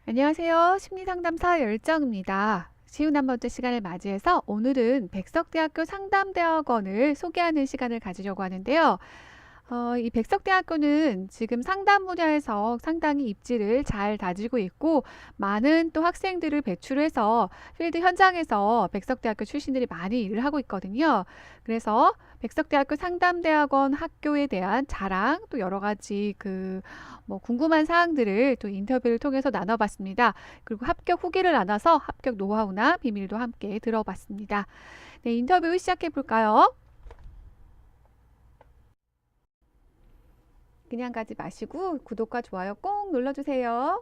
안녕하세요. 심리상담사 열정입니다. 쉬운 한 번째 시간을 맞이해서 오늘은 백석대학교 상담대학원을 소개하는 시간을 가지려고 하는데요. 이 백석대학교는 지금 상담 분야에서 상당히 입지를 잘 다지고 있고 많은 또 학생들을 배출해서 필드 현장에서 백석대학교 출신들이 많이 일을 하고 있거든요. 그래서 백석대학교 상담대학원 학교에 대한 자랑 또 여러 가지 궁금한 사항들을 또 인터뷰를 통해서 나눠봤습니다. 그리고 합격 후기를 나눠서 합격 노하우나 비밀도 함께 들어봤습니다. 네, 인터뷰 시작해 볼까요? 그냥 가지 마시고 구독과 좋아요 꼭 눌러주세요.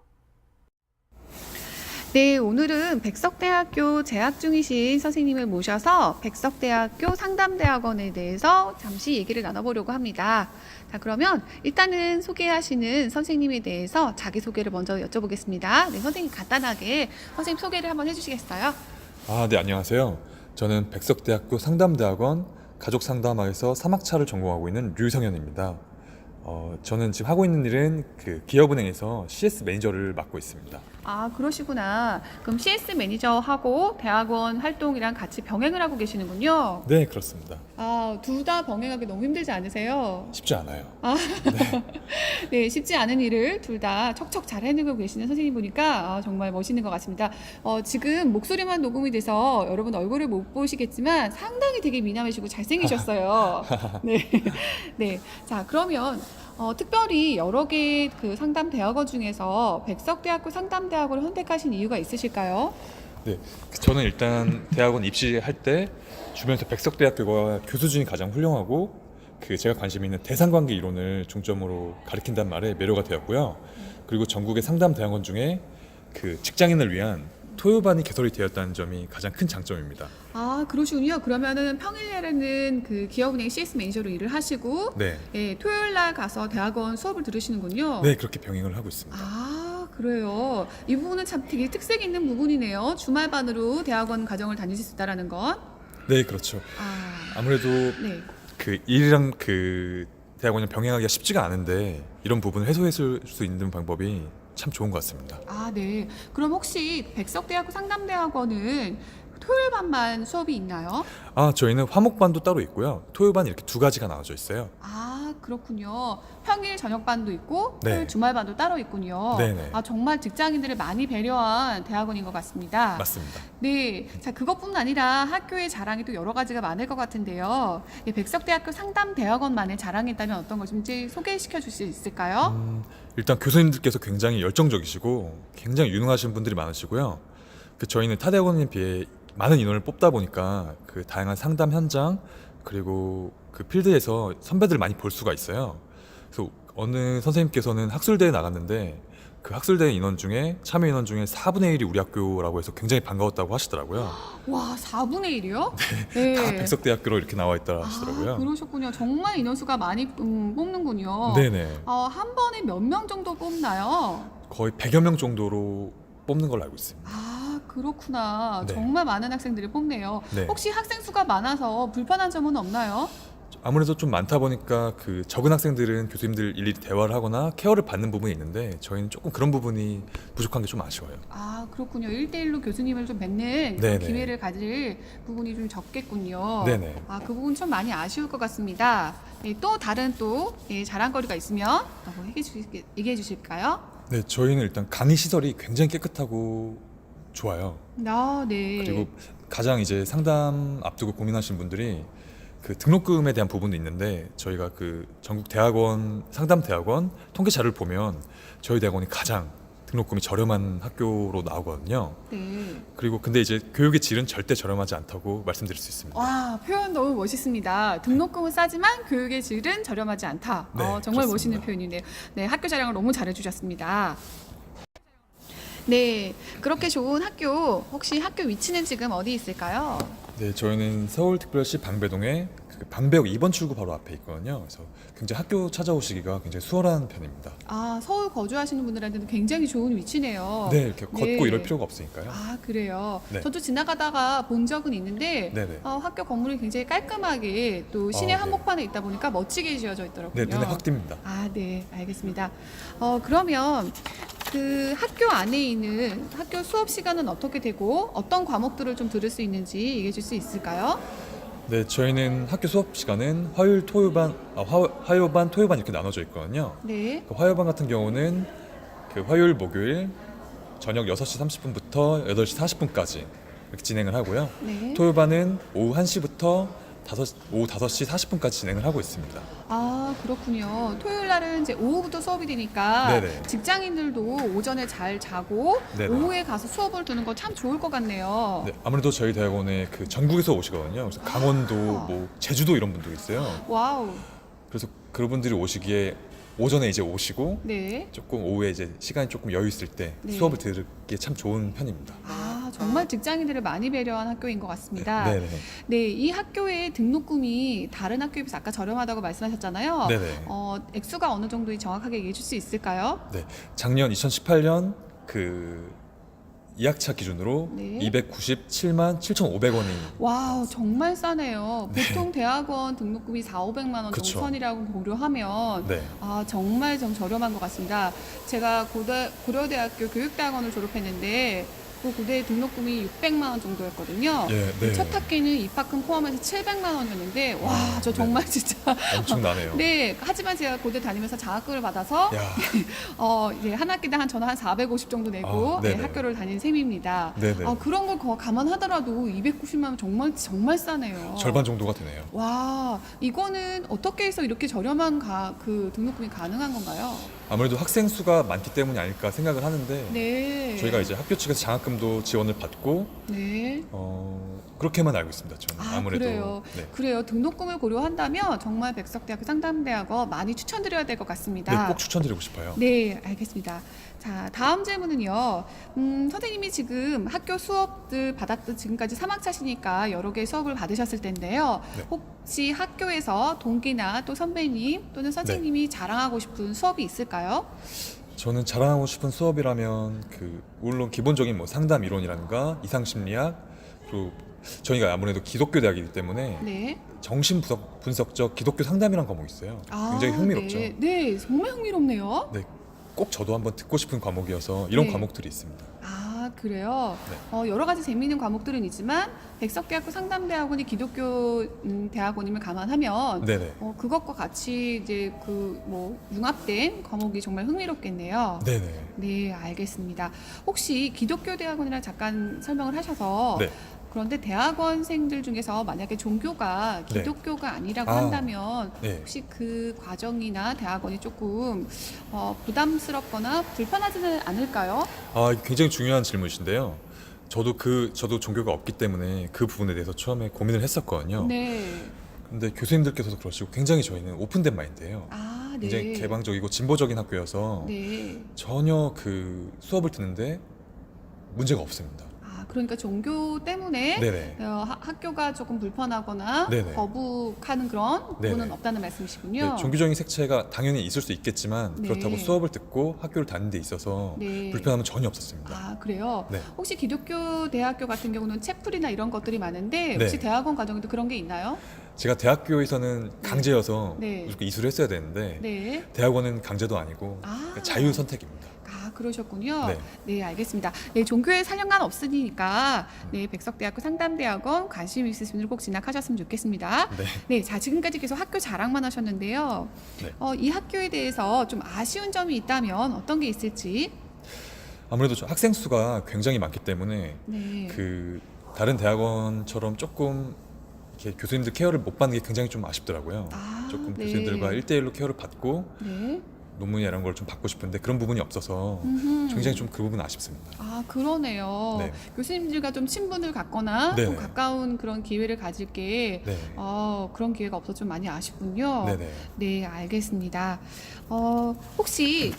네, 오늘은 백석대학교 재학 중이신 선생님을 모셔서 백석대학교 상담대학원에 대해서 잠시 얘기를 나눠보려고 합니다. 자, 그러면 일단은 소개하시는 선생님에 대해서 자기소개를 먼저 여쭤보겠습니다. 네, 선생님 간단하게 선생님 소개를 한번 해주시겠어요? 네, 안녕하세요. 저는 백석대학교 상담대학원 가족상담학에서 3학차를 전공하고 있는 류성현입니다. 저는 지금 하고 있는 일은 기업은행에서 CS 매니저를 맡고 있습니다. 아, 그러시구나. 그럼 CS 매니저하고 대학원 활동이랑 같이 병행을 하고 계시는군요. 네, 그렇습니다. 아, 둘 다 병행하기 너무 힘들지 않으세요? 쉽지 않아요. 네, 쉽지 않은 일을 둘 다 척척 잘 해내고 계시는 선생님 보니까 정말 멋있는 것 같습니다. 지금 목소리만 녹음이 돼서 여러분 얼굴을 못 보시겠지만 상당히 되게 미남이시고 잘생기셨어요. 네. 네. 자, 그러면 특별히 여러 개 그 상담 대학원 중에서 백석대학교 상담대학원을 선택하신 이유가 있으실까요? 네, 저는 일단 대학원 입시할 때 주변에서 백석대학교가 교수진이 가장 훌륭하고 제가 관심 있는 대상관계 이론을 중점으로 가르친다는 말에 매료가 되었고요. 그리고 전국의 상담 대학원 중에 직장인을 위한 토요반이 개설이 되었다는 점이 가장 큰 장점입니다. 아, 그러시군요. 그러면은 평일에는 그 기업은행 CS 매니저로 일을 하시고, 네, 예, 토요일 날 가서 대학원 수업을 들으시는군요. 네, 그렇게 병행을 하고 있습니다. 아, 그래요. 이 부분은 참 되게 특색 있는 부분이네요. 주말반으로 대학원 과정을 다니실 수 있다라는 건. 네, 그렇죠. 아, 아무래도 네. 일이랑 대학원을 병행하기가 쉽지가 않은데 이런 부분을 해소했을 수 있는 방법이 참 좋은 것 같습니다. 아, 네. 그럼 혹시 백석대학교 상담대학원은 토요일 반만 수업이 있나요? 저희는 화목반도 따로 있고요. 토요반 이렇게 두 가지가 나눠져 있어요. 아, 그렇군요. 평일 저녁반도 있고 네. 토요일 주말반도 따로 있군요. 네네. 아, 정말 직장인들을 많이 배려한 대학원인 것 같습니다. 맞습니다. 네. 자, 그것뿐 아니라 학교의 자랑이 또 여러 가지가 많을 것 같은데요. 예, 백석대학교 상담대학원만의 자랑이 있다면 어떤 것인지 소개시켜 줄 수 있을까요? 일단 교수님들께서 굉장히 열정적이시고 굉장히 유능하신 분들이 많으시고요. 저희는 타 대학원에 비해 많은 인원을 뽑다 보니까 다양한 상담 현장 그리고 필드에서 선배들을 많이 볼 수가 있어요. 그래서 어느 선생님께서는 학술대에 나갔는데 학술대 인원 중에 참여 인원 중에 4분의 1이 우리 학교라고 해서 굉장히 반가웠다고 하시더라고요. 와, 4분의 1이요? 네. 다 백석대학교로 이렇게 나와 있다 하시더라고요. 아, 그러셨군요. 정말 인원수가 많이 뽑는군요. 네네. 한 번에 몇 명 정도 뽑나요? 거의 100여 명 정도로 뽑는 걸로 알고 있습니다. 아, 그렇구나. 네. 정말 많은 학생들이 뽑네요. 네. 혹시 학생 수가 많아서 불편한 점은 없나요? 아무래도 좀 많다 보니까 적은 학생들은 교수님들 일일이 대화를 하거나 케어를 받는 부분이 있는데 저희는 조금 그런 부분이 부족한 게 좀 아쉬워요. 아, 그렇군요. 1대1로 교수님을 좀 뵙는 그런 네네. 기회를 가질 부분이 좀 적겠군요. 네네. 아, 그 부분 좀 많이 아쉬울 것 같습니다. 네, 또 다른 자랑거리가 있으면 얘기해 주실까요? 네, 저희는 일단 강의 시설이 굉장히 깨끗하고 좋아요. 아, 네. 그리고 가장 이제 상담 앞두고 고민하시는 분들이 등록금에 대한 부분도 있는데 저희가 전국 대학원 상담 대학원 통계 자료를 보면 저희 대학원이 가장 등록금이 저렴한 학교로 나오거든요. 네. 그리고 근데 이제 교육의 질은 절대 저렴하지 않다고 말씀드릴 수 있습니다. 와, 표현 너무 멋있습니다. 등록금은 싸지만 교육의 질은 저렴하지 않다. 네, 정말 그렇습니다. 멋있는 표현이네요. 네, 학교 자랑을 너무 잘해주셨습니다. 네, 그렇게 좋은 학교, 혹시 학교 위치는 지금 어디 있을까요? 네, 저희는 서울특별시 방배동에 방배역 2번 출구 바로 앞에 있거든요. 그래서 굉장히 학교 찾아오시기가 굉장히 수월한 편입니다. 아, 서울 거주하시는 분들한테는 굉장히 좋은 위치네요. 네, 이렇게 걷고 네. 이럴 필요가 없으니까요. 아, 그래요. 네. 저도 지나가다가 본 적은 있는데 네네. 학교 건물이 굉장히 깔끔하게 또 시내 네. 한복판에 있다 보니까 멋지게 지어져 있더라고요. 네, 눈에 확 띕니다. 아, 네, 알겠습니다. 그러면 그 학교 안에 있는 학교 수업 시간은 어떻게 되고 어떤 과목들을 좀 들을 수 있는지 얘기해 줄 수 있을까요? 네, 저희는 학교 수업 시간은 화요일, 토요반, 화요반, 토요반 이렇게 나눠져 있거든요. 네. 그 화요반 같은 경우는 그 화요일, 목요일 저녁 6시 30분부터 8시 40분까지 이렇게 진행을 하고요. 네. 토요반은 오후 1시부터 오후 5시 40분까지 진행을 하고 있습니다. 아, 그렇군요. 토요일 날은 이제 오후부터 수업이 되니까 네네. 직장인들도 오전에 잘 자고 네네. 오후에 가서 수업을 듣는 거 참 좋을 것 같네요. 네, 아무래도 저희 대학원에 그 전국에서 오시거든요. 그래서 강원도, 뭐 제주도 이런 분도 있어요. 와우. 그래서 그분들이 오시기에 오전에 이제 오시고 네. 조금 오후에 이제 시간이 조금 여유 있을 때 네. 수업을 들으기에 참 좋은 편입니다. 아, 정말 직장인들을 많이 배려한 학교인 것 같습니다. 네네. 네, 이 학교의 등록금이 다른 학교에 비해서 아까 저렴하다고 말씀하셨잖아요. 네네. 액수가 어느 정도인지 정확하게 얘기해 줄 수 있을까요? 네, 작년 2018년 그 2학차 기준으로 네. 297만 7,500원이 와우, 정말 싸네요. 보통 대학원 등록금이 4,500만 원 정도 그쵸. 선이라고 고려하면 네. 아, 정말 좀 저렴한 것 같습니다. 제가 고려대학교 교육대학원을 졸업했는데 그 고대 등록금이 600만 원 정도였거든요. 예, 네. 첫 학기는 입학금 포함해서 700만 원이었는데 와, 저 네. 정말 진짜 엄청나네요. 네, 하지만 제가 고대 다니면서 장학금을 받아서 야, 이제 한 학기당 저는 한 450 정도 내고 아, 네네. 학교를 다닌 셈입니다. 네네. 그런 걸 감안하더라도 290만 원 정말 싸네요. 절반 정도가 되네요. 와, 이거는 어떻게 해서 이렇게 저렴한 그 등록금이 가능한 건가요? 아무래도 학생 수가 많기 때문이 아닐까 생각을 하는데 네. 저희가 이제 학교 측에서 장학금도 지원을 받고 네. 그렇게만 알고 있습니다. 저는 아, 아무래도 그래요. 네. 그래요. 등록금을 고려한다면 정말 백석대학교 상담대학원 많이 추천드려야 될 것 같습니다. 네, 꼭 추천드리고 싶어요. 네, 알겠습니다. 자, 다음 질문은요. 선생님이 지금 학교 수업들 받았던 지금까지 3학차시니까 여러 개의 수업을 받으셨을 텐데요. 네. 혹시 학교에서 동기나 또 선배님 또는 선생님이 네. 자랑하고 싶은 수업이 있을까요? 저는 자랑하고 싶은 수업이라면 물론 기본적인 뭐 상담 이론이라든가 이상 심리학 그리고 저희가 아무래도 기독교 대학이기 때문에 네. 정신 분석적 기독교 상담이라는 과목이 있어요. 굉장히 흥미롭죠. 네, 네, 정말 흥미롭네요. 네, 꼭 저도 한번 듣고 싶은 과목이어서 이런 네. 과목들이 있습니다. 아, 그래요? 네. 여러 가지 재미있는 과목들은 있지만 백석대학교 상담대학원이 기독교 대학원임을 감안하면 네네. 그것과 같이 이제 융합된 과목이 정말 흥미롭겠네요. 네네. 네, 알겠습니다. 혹시 기독교 대학원이랑 잠깐 설명을 하셔서 네. 그런데 대학원생들 중에서 만약에 종교가 네. 기독교가 아니라고 아, 한다면 네. 혹시 그 과정이나 대학원이 조금 부담스럽거나 불편하지는 않을까요? 굉장히 중요한 질문이신데요. 저도 종교가 없기 때문에 그 부분에 대해서 처음에 고민을 했었거든요. 네. 근데 교수님들께서도 그러시고 굉장히 저희는 오픈된 마인드예요. 아, 네. 굉장히 개방적이고 진보적인 학교여서 네. 전혀 그 수업을 듣는데 문제가 없습니다. 그러니까 종교 때문에 네네. 학교가 조금 불편하거나 네네. 거부하는 그런 부분은 네네. 없다는 말씀이시군요. 네, 종교적인 색채가 당연히 있을 수 있겠지만 네. 그렇다고 수업을 듣고 학교를 다니는 데 있어서 네. 불편함은 전혀 없었습니다. 아, 그래요? 네. 혹시 기독교 대학교 같은 경우는 채플이나 이런 것들이 많은데 혹시 네. 대학원 과정에도 그런 게 있나요? 제가 대학교에서는 강제여서 네. 무조건 이수를 했어야 되는데 네. 대학원은 강제도 아니고 아. 자유 선택입니다. 그러셨군요. 네. 네, 알겠습니다. 네, 종교에 상관 없으니까 네, 백석대학교 상담대학원 관심 있으신 분들 꼭 진학하셨으면 좋겠습니다. 네. 네, 자, 지금까지 계속 학교 자랑만 하셨는데요. 네. 이 학교에 대해서 좀 아쉬운 점이 있다면 어떤 게 있을지? 아무래도 학생 수가 굉장히 많기 때문에 네. 다른 대학원처럼 조금 이렇게 교수님들 케어를 못 받는 게 굉장히 좀 아쉽더라고요. 조금 네. 교수님들과 1대1로 케어를 받고 네. 논문이나 이런 걸 좀 받고 싶은데 그런 부분이 없어서 굉장히 좀 그 부분 아쉽습니다. 그러네요. 네. 교수님들과 좀 친분을 갖거나 네네. 좀 가까운 그런 기회를 가질 게 네. 그런 기회가 없어서 좀 많이 아쉽군요. 네네. 네, 알겠습니다. 혹시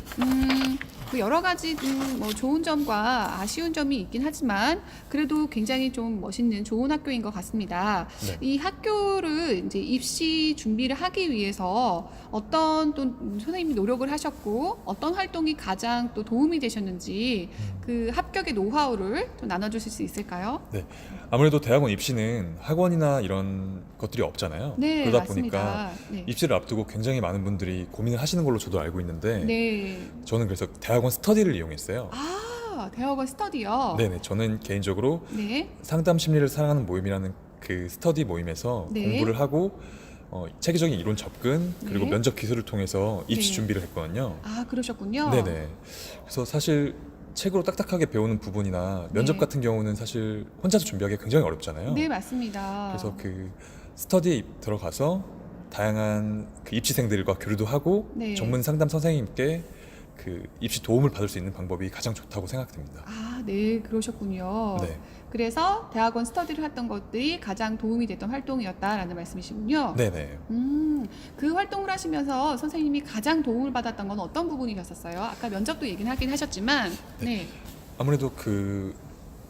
그 여러 가지 뭐 좋은 점과 아쉬운 점이 있긴 하지만 그래도 굉장히 좀 멋있는 좋은 학교인 것 같습니다. 네. 이 학교를 이제 입시 준비를 하기 위해서 어떤 또 선생님이 노력을 하셨고 어떤 활동이 가장 또 도움이 되셨는지 그 합격의 노하우를 좀 나눠주실 수 있을까요? 아무래도 대학원 입시는 학원이나 이런 것들이 없잖아요. 네, 그러다 맞습니다. 보니까 네. 입시를 앞두고 굉장히 많은 분들이 고민을 하시는 걸로 저도 알고 있는데 네. 저는 그래서 대학원 스터디를 이용했어요. 대학원 스터디요. 네네, 저는 개인적으로 네. 상담 심리를 사랑하는 모임이라는 그 스터디 모임에서 네. 공부를 하고 체계적인 이론 접근 그리고 네. 면접 기술을 통해서 입시 네. 준비를 했거든요. 그러셨군요. 네네. 그래서 사실 책으로 딱딱하게 배우는 부분이나 면접 네. 같은 경우는 사실 혼자서 준비하기 굉장히 어렵잖아요. 네, 맞습니다. 그래서 그 스터디에 들어가서 다양한 그 입시생들과 교류도 하고 네. 전문 상담 선생님께 그 입시 도움을 받을 수 있는 방법이 가장 좋다고 생각됩니다. 네, 그러셨군요. 네, 그래서 대학원 스터디를 했던 것들이 가장 도움이 됐던 활동이었다라는 말씀이시군요. 네네. 그 활동을 하시면서 선생님이 가장 도움을 받았던 건 어떤 부분이셨어요? 아까 면접도 얘기는 하긴 하셨지만, 네, 아무래도 그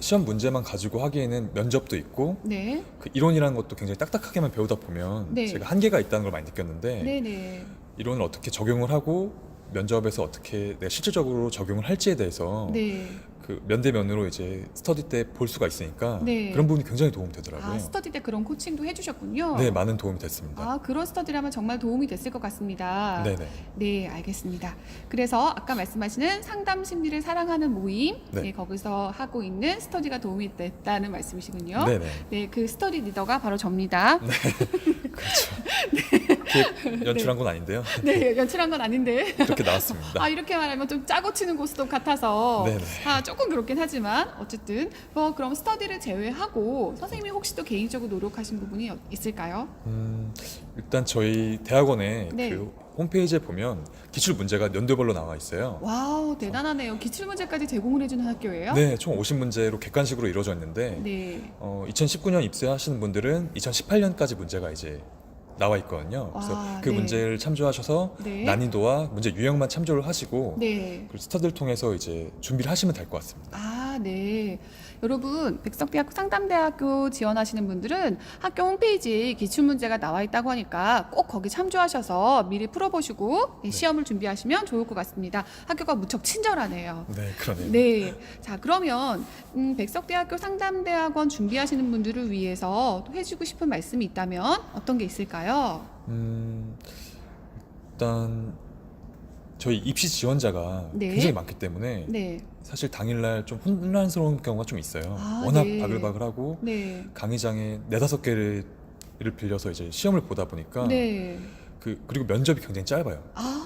시험 문제만 가지고 하기에는 면접도 있고 네, 그 이론이라는 것도 굉장히 딱딱하게만 배우다 보면 네. 제가 한계가 있다는 걸 많이 느꼈는데 네, 네, 이론을 어떻게 적용을 하고 면접에서 어떻게 내가 실질적으로 적용을 할지에 대해서 네. 그 면대면으로 이제 스터디 때 볼 수가 있으니까 네. 그런 부분이 굉장히 도움이 되더라고요. 스터디 때 그런 코칭도 해주셨군요. 네, 많은 도움이 됐습니다. 그런 스터디라면 정말 도움이 됐을 것 같습니다. 네네. 네, 알겠습니다. 그래서 아까 말씀하시는 상담 심리를 사랑하는 모임, 네. 네, 거기서 하고 있는 스터디가 도움이 됐다는 말씀이시군요. 네네. 네, 그 스터디 리더가 바로 접니다. 그렇죠. 그렇게 연출한 건 아닌데요. 네, 연출한 건 아닌데. 그렇게 나왔습니다. 이렇게 말하면 좀 짜고 치는 고스톱 같아서 네네. 조금 그렇긴 하지만 어쨌든 그럼 스터디를 제외하고 선생님이 혹시 또 개인적으로 노력하신 부분이 있을까요? 일단 저희 대학원에 네. 그 홈페이지에 보면 기출 문제가 연도별로 나와 있어요. 와우, 대단하네요. 기출 문제까지 제공을 해주는 학교예요? 네, 총 50문제로 객관식으로 이루어져 있는데 네. 2019년 입사하시는 분들은 2018년까지 문제가 이제 나와 있거든요. 그래서 그 네. 문제를 참조하셔서 네. 난이도와 문제 유형만 참조를 하시고 네. 그 스터디를 통해서 이제 준비를 하시면 될 것 같습니다. 네. 여러분, 백석대학교 상담대학교 지원하시는 분들은 학교 홈페이지에 기출문제가 나와 있다고 하니까 꼭 거기 참조하셔서 미리 풀어보시고 시험을 준비하시면 좋을 것 같습니다. 학교가 무척 친절하네요. 네, 그러네요. 네. 자, 그러면 백석대학교 상담대학원 준비하시는 분들을 위해서 또 해주고 싶은 말씀이 있다면 어떤 게 있을까요? 일단 저희 입시 지원자가 네. 굉장히 많기 때문에 네. 사실 당일날 좀 혼란스러운 경우가 좀 있어요. 워낙 네. 바글바글하고 네. 강의장에 4-5개를 빌려서 이제 시험을 보다 보니까 네. 그리고 면접이 굉장히 짧아요.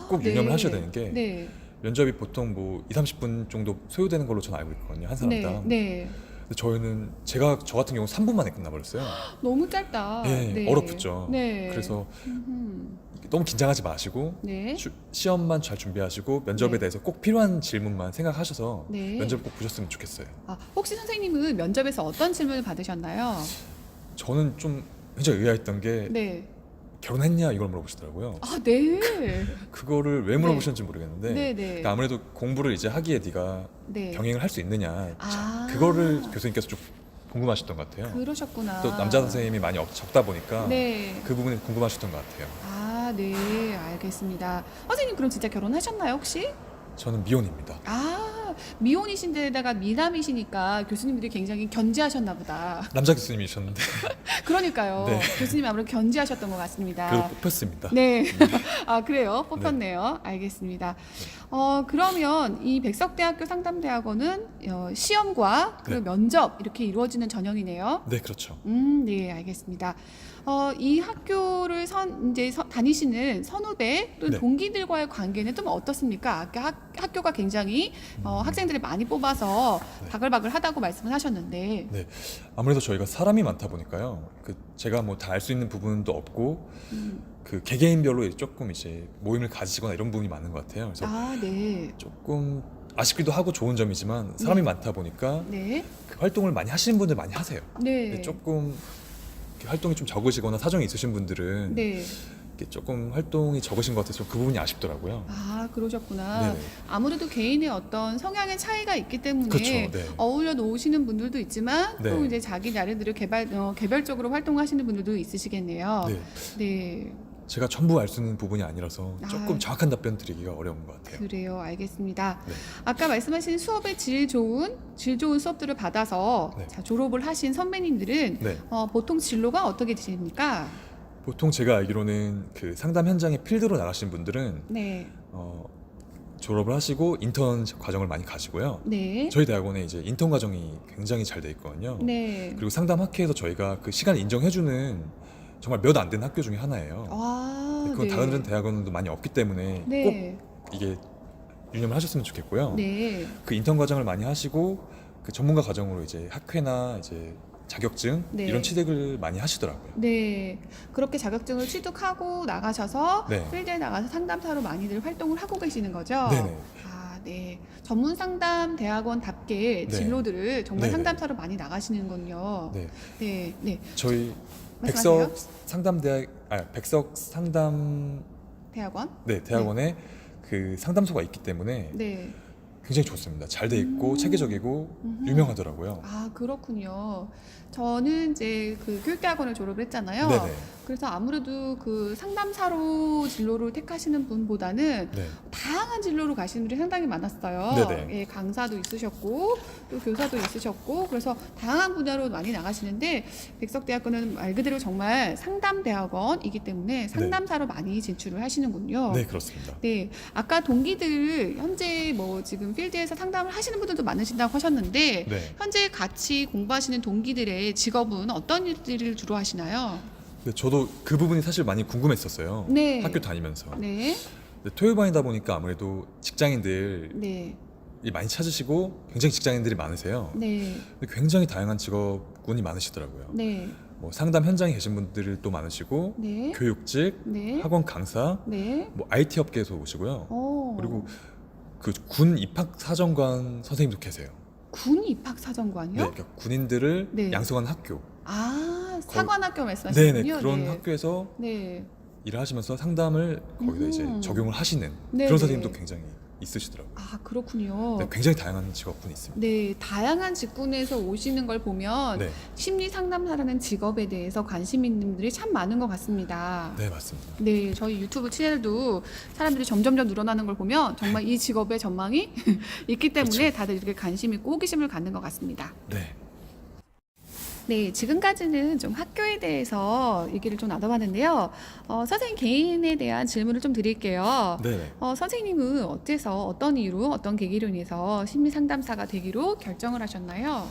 꼭 유념을 하셔야 되는 게 네. 면접이 보통 뭐 2-30분 정도 소요되는 걸로 저는 알고 있거든요. 한 네. 사람당. 네. 근데 저희는 저 같은 경우 3분 만에 끝나버렸어요. 너무 짧다. 네, 어렵죠. 네. 그래서 음흠. 너무 긴장하지 마시고 네. 시험만 잘 준비하시고 면접에 네. 대해서 꼭 필요한 질문만 생각하셔서 네. 면접 꼭 보셨으면 좋겠어요. 혹시 선생님은 면접에서 어떤 질문을 받으셨나요? 저는 좀 굉장히 의아했던 게 네. 결혼했냐 이걸 물어보시더라고요. 네. 그거를 왜 물어보셨는지 모르겠는데 네, 네. 그러니까 아무래도 공부를 이제 하기에 네가 네. 병행을 할 수 있느냐 아. 그거를 교수님께서 좀 궁금하셨던 것 같아요. 그러셨구나. 또 남자 선생님이 많이 적다 보니까 네. 그 부분이 궁금하셨던 것 같아요. 네. 알겠습니다. 선생님 그럼 진짜 결혼하셨나요, 혹시? 저는 미혼입니다. 미혼이신데다가 미남이시니까 교수님들이 굉장히 견제하셨나 보다. 남자 교수님이셨는데 그러니까요. 네. 교수님이 아무래도 견제하셨던 것 같습니다. 그래도 뽑혔습니다. 네. 그래요. 뽑혔네요. 알겠습니다. 그러면 이 백석대학교 상담대학원은 시험과 그리고 면접 이렇게 이루어지는 전형이네요. 네, 그렇죠. 네, 알겠습니다. 이 학교를 이제 다니시는 선후배 또는 네. 동기들과의 관계는 좀 어떻습니까? 아까 학교가 굉장히 학생들을 많이 뽑아서 네. 바글바글하다고 말씀을 하셨는데, 네, 아무래도 저희가 사람이 많다 보니까요. 제가 뭐 다 알 수 있는 부분도 없고 그 개개인별로 조금 이제 모임을 가지거나 이런 부분이 많은 것 같아요. 그래서 네, 조금 아쉽기도 하고 좋은 점이지만 사람이 네. 많다 보니까 네, 그 활동을 많이 하시는 분들 많이 하세요. 네, 근데 조금 이렇게 활동이 좀 적으시거나 사정이 있으신 분들은 네. 이렇게 조금 활동이 적으신 것 같아서 그 부분이 아쉽더라고요. 그러셨구나. 네네. 아무래도 개인의 어떤 성향의 차이가 있기 때문에 그렇죠. 네. 어울려 놓으시는 분들도 있지만 네. 또 이제 자기 나름대로 개별적으로 활동하시는 분들도 있으시겠네요. 네. 네. 제가 전부 알 수 있는 부분이 아니라서 조금 아. 정확한 답변 드리기가 어려운 것 같아요. 그래요. 알겠습니다. 네. 아까 말씀하신 수업의 질 좋은 수업들을 받아서 네. 자, 졸업을 하신 선배님들은 네. 보통 진로가 어떻게 되십니까? 보통 제가 알기로는 그 상담 현장에 필드로 나가신 분들은 네. 졸업을 하시고 인턴 과정을 많이 가시고요. 네. 저희 대학원에 이제 인턴 과정이 굉장히 잘 돼 있거든요. 네. 그리고 상담 학회에서 저희가 그 시간을 인정해주는 정말 몇 안 되는 학교 중에 하나예요. 아, 그건 네. 다른 대학원도 많이 없기 때문에 네. 꼭 이게 유념을 하셨으면 좋겠고요. 네. 그 인턴 과정을 많이 하시고 그 전문가 과정으로 이제 학회나 이제 자격증 네. 이런 취득을 많이 하시더라고요. 네. 그렇게 자격증을 취득하고 나가셔서 네. 필드에 나가서 상담사로 많이들 활동을 하고 계시는 거죠? 네네. 아, 네. 전문 상담 대학원답게 네. 진로들을 정말 네네. 상담사로 많이 나가시는군요. 네. 네. 네. 저희 말씀하세요. 백석 상담 대학원? 대학원에 그 상담소가 있기 때문에 네. 굉장히 좋습니다. 잘 돼 있고 체계적이고 음흠. 유명하더라고요. 아, 그렇군요. 저는 이제 그 교육대학원을 졸업을 했잖아요. 네네. 그래서 아무래도 그 상담사로 진로를 택하시는 분보다는 네. 다양한 진로로 가시는 분들이 상당히 많았어요. 네네. 예, 강사도 있으셨고 또 교사도 있으셨고 그래서 다양한 분야로 많이 나가시는데 백석대학교는 말 그대로 정말 상담대학원이기 때문에 상담사로 많이 진출을 하시는군요. 네, 그렇습니다. 네, 아까 동기들 현재 뭐 지금 필드에서 상담을 하시는 분들도 많으신다고 하셨는데 네. 현재 같이 공부하시는 동기들의 직업은 어떤 일들을 주로 하시나요? 네, 저도 그 부분이 사실 많이 궁금했었어요. 네. 학교 다니면서. 네, 근데 토요반이다 보니까 아무래도 직장인들이 네, 많이 찾으시고 굉장히 직장인들이 많으세요. 네, 근데 굉장히 다양한 직업군이 많으시더라고요. 네, 뭐 상담 현장에 계신 분들도 많으시고 네, 교육직, 네, 학원 강사, 네. 뭐 IT 업계에서 오시고요. 그리고 그리고 그 군 입학 사정관 선생님도 계세요. 군 입학 사정관이요? 네, 그러니까 군인들을 네. 양성한 학교. 아, 사관학교 네네, 말씀하시는군요. 그런 네. 학교에서 네. 일을 하시면서 상담을 거기다 이제 적용을 하시는 네네. 그런 선생님도 굉장히 있으시더라고요. 아, 그렇군요. 네, 굉장히 다양한 직업군이 있습니다. 네, 다양한 직군에서 오시는 걸 보면 네, 심리 상담사라는 직업에 대해서 관심 있는 분들이 참 많은 것 같습니다. 네 맞습니다. 네, 저희 유튜브 채널도 사람들이 점점점 늘어나는 걸 보면 정말 이 직업의 전망이 있기 때문에 그렇죠. 다들 이렇게 관심 있고 호기심을 갖는 것 같습니다. 네, 네, 지금까지는 좀 학교에 대해서 얘기를 좀 나눠봤는데요. 선생님 개인에 대한 질문을 좀 드릴게요. 네. 선생님은 어째서 어떤 이유로 어떤 계기로 인해서 심리 상담사가 되기로 결정을 하셨나요?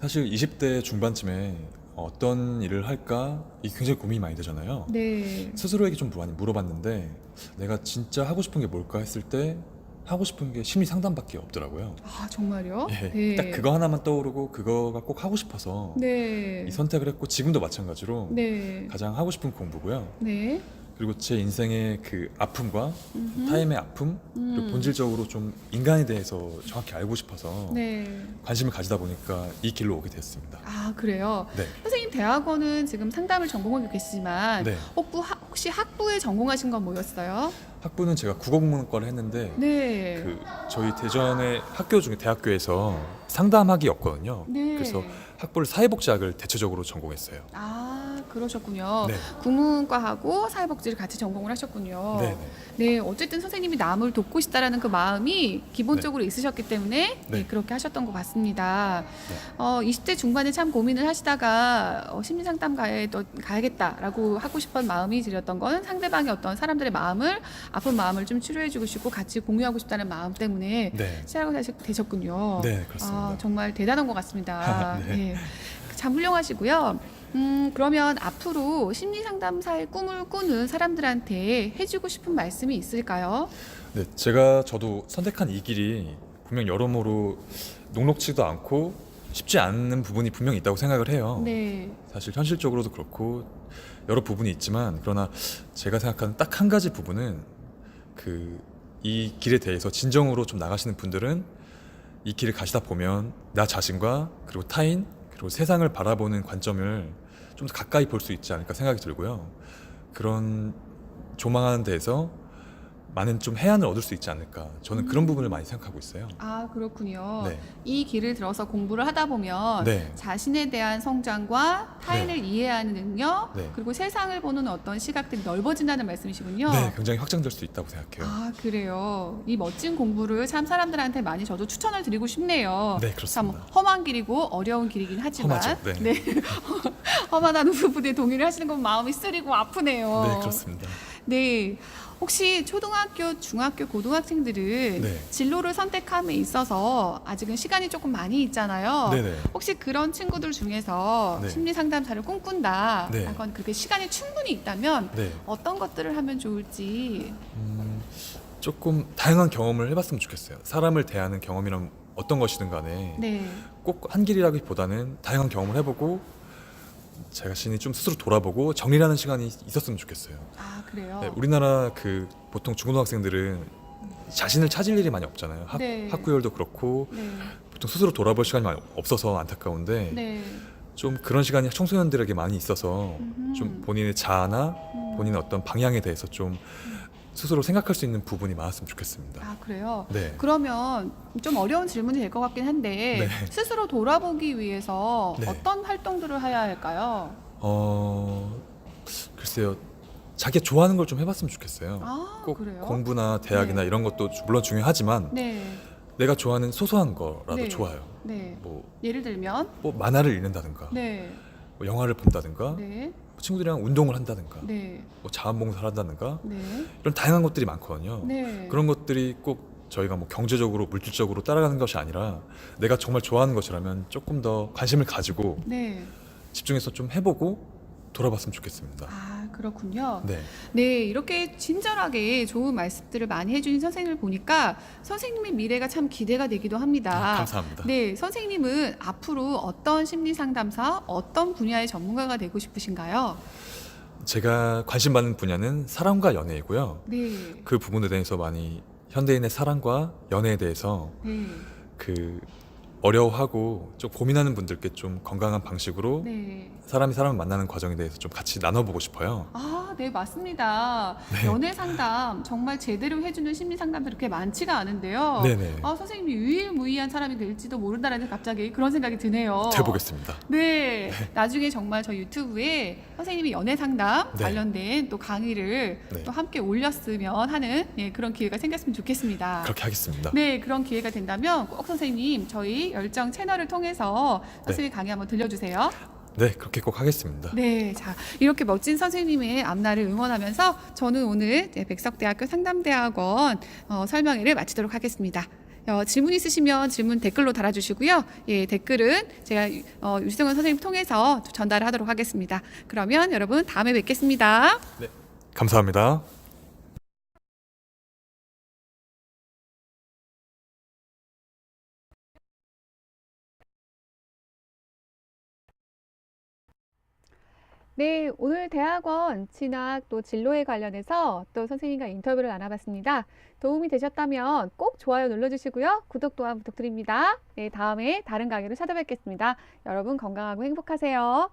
사실 20대 중반쯤에 어떤 일을 할까 이게 굉장히 고민이 많이 되잖아요. 네, 스스로에게 좀 많이 물어봤는데 내가 진짜 하고 싶은 게 뭘까 했을 때 하고 싶은 게 심리 상담밖에 없더라고요. 아 정말요? 예, 네. 딱 그거 하나만 떠오르고 그거가 꼭 하고 싶어서 네, 이 선택을 했고 지금도 마찬가지로 네, 가장 하고 싶은 공부고요. 네, 그리고 제 인생의 그 아픔과 음흠. 타인의 아픔 그리고 본질적으로 좀 인간에 대해서 정확히 알고 싶어서 네. 관심을 가지다 보니까 이 길로 오게 됐습니다. 아 그래요? 네, 선생님 대학원은 지금 상담을 전공하고 계시지만 네. 혹시 학부에 전공하신 건 뭐였어요? 학부는 제가 국어국문과를 했는데 네. 그 저희 대전의 학교 중에 대학교에서 상담학이 없거든요. 네. 그래서 학부를 사회복지학을 대체적으로 전공했어요. 아 그러셨군요. 네, 국문과하고 사회복지를 같이 전공을 하셨군요. 네, 네. 네, 어쨌든 선생님이 남을 돕고 싶다라는 그 마음이 기본적으로 있으셨기 때문에 네. 그렇게 하셨던 것 같습니다. 네. 20대 중반에 참 고민을 하시다가 심리상담가에 또 가야겠다라고 하고 싶은 마음이 들었던 건 상대방의 어떤 사람들의 마음을 아픈 마음을 좀 치료해주고 싶고 같이 공유하고 싶다는 마음 때문에 네, 시작을 되셨군요. 네, 그렇습니다. 아, 정말 대단한 것 같습니다. 네. 네. 참 훌륭하시고요. 그러면 앞으로 심리 상담사의 꿈을 꾸는 사람들한테 해주고 싶은 말씀이 있을까요? 네, 저도 선택한 이 길이 분명 여러모로 녹록지도 않고 쉽지 않은 부분이 분명히 있다고 생각을 해요. 네. 사실 현실적으로도 그렇고 여러 부분이 있지만 그러나 제가 생각하는 딱 한 가지 부분은 이 길에 대해서 진정으로 좀 나가시는 분들은 이 길을 가시다 보면 나 자신과 그리고 타인 그리고 세상을 바라보는 관점을 좀 더 가까이 볼 수 있지 않을까 생각이 들고요. 그런 조망하는 데에서 많은 좀 해안을 얻을 수 있지 않을까. 저는 그런 부분을 많이 생각하고 있어요. 아, 그렇군요. 네. 이 길을 들어서 공부를 하다 보면 네. 자신에 대한 성장과 타인을 이해하는 능력, 네. 그리고 세상을 보는 어떤 시각들이 넓어진다는 말씀이시군요. 네, 굉장히 확장될 수 있다고 생각해요. 아, 그래요. 이 멋진 공부를 참 사람들한테 많이 저도 추천을 드리고 싶네요. 네, 참 그렇습니다. 험한 길이고 어려운 길이긴 하지만 험하죠. 네. 험하다는 부분에 동의를 하시는 건 마음이 쓰리고 아프네요. 네, 그렇습니다. 네. 혹시 초등학교, 중학교, 고등학생들은 네. 진로를 선택함에 있어서 아직은 시간이 조금 많이 있잖아요. 네네. 혹시 그런 친구들 중에서 네. 심리 상담사를 꿈꾼다, 네. 약간 그렇게 시간이 충분히 있다면 네. 어떤 것들을 하면 좋을지. 조금 다양한 경험을 해봤으면 좋겠어요. 사람을 대하는 경험이란 어떤 것이든 간에 네. 꼭 한 길이라기보다는 다양한 경험을 해보고 제 자신이 좀 스스로 돌아보고 정리하는 시간이 있었으면 좋겠어요. 아, 그래요? 네, 우리나라 그 보통 중고등학생들은 자신을 찾을 일이 많이 없잖아요. 네. 학구열도 그렇고 네. 보통 스스로 돌아볼 시간이 많이 없어서 안타까운데 네. 좀 그런 시간이 청소년들에게 많이 있어서 음흠. 좀 본인의 자아나 본인의 어떤 방향에 대해서 좀 스스로 생각할 수 있는 부분이 많았으면 좋겠습니다. 아, 그래요? 네. 그러면 좀 어려운 질문이 될 것 같긴 한데 네. 스스로 돌아보기 위해서 네. 어떤 활동들을 해야 할까요? 글쎄요. 자기가 좋아하는 걸 좀 해봤으면 좋겠어요. 아, 꼭 그래요? 공부나 대학이나 네. 이런 것도 물론 중요하지만 네. 내가 좋아하는 소소한 거라도 네. 좋아요. 네. 뭐 예를 들면 만화를 읽는다든가 네. 뭐 영화를 본다든가 네. 친구들이랑 운동을 한다든가 네. 뭐 자원봉사를 한다든가 네. 이런 다양한 것들이 많거든요. 네. 그런 것들이 꼭 저희가 뭐 경제적으로 물질적으로 따라가는 것이 아니라 내가 정말 좋아하는 것이라면 조금 더 관심을 가지고 네. 집중해서 좀 해보고 돌아봤으면 좋겠습니다. 아, 그렇군요. 네, 네, 이렇게 친절하게 좋은 말씀들을 많이 해주신 선생님을 보니까 선생님의 미래가 참 기대가 되기도 합니다. 감사합니다. 네, 선생님은 앞으로 어떤 심리 상담사, 어떤 분야의 전문가가 되고 싶으신가요? 제가 관심 받는 분야는 사랑과 연애이고요. 네, 그 부분에 대해서 많이 현대인의 사랑과 연애에 대해서 네, 그 어려워하고 좀 고민하는 분들께 좀 건강한 방식으로 네. 사람이 사람을 만나는 과정에 대해서 좀 같이 나눠보고 싶어요. 아, 네, 맞습니다. 네. 연애 상담 정말 제대로 해주는 심리 상담들이 그렇게 많지가 않은데요. 네네. 아, 선생님이 유일무이한 사람이 될지도 모른다라는 갑자기 그런 생각이 드네요. 해보겠습니다. 네, 나중에 정말 저 유튜브에 선생님이 연애 상담 네. 관련된 또 강의를 네. 또 함께 올렸으면 하는 그런 기회가 생겼으면 좋겠습니다. 그렇게 하겠습니다. 네, 그런 기회가 된다면 꼭 선생님 저희 열정 채널을 통해서 선생님 강의 한번 들려주세요. 네, 그렇게 꼭 하겠습니다. 네, 자 이렇게 멋진 선생님의 앞날을 응원하면서 저는 오늘 백석대학교 상담대학원 설명회를 마치도록 하겠습니다. 질문 있으시면 질문 댓글로 달아주시고요. 예, 댓글은 제가 유승원 선생님 통해서 전달하도록 하겠습니다. 그러면 여러분 다음에 뵙겠습니다. 네, 감사합니다. 네, 오늘 대학원 진학 또 진로에 관련해서 또 선생님과 인터뷰를 나눠봤습니다. 도움이 되셨다면 꼭 좋아요 눌러주시고요. 구독 또한 부탁드립니다. 네, 다음에 다른 강의로 찾아뵙겠습니다. 여러분 건강하고 행복하세요.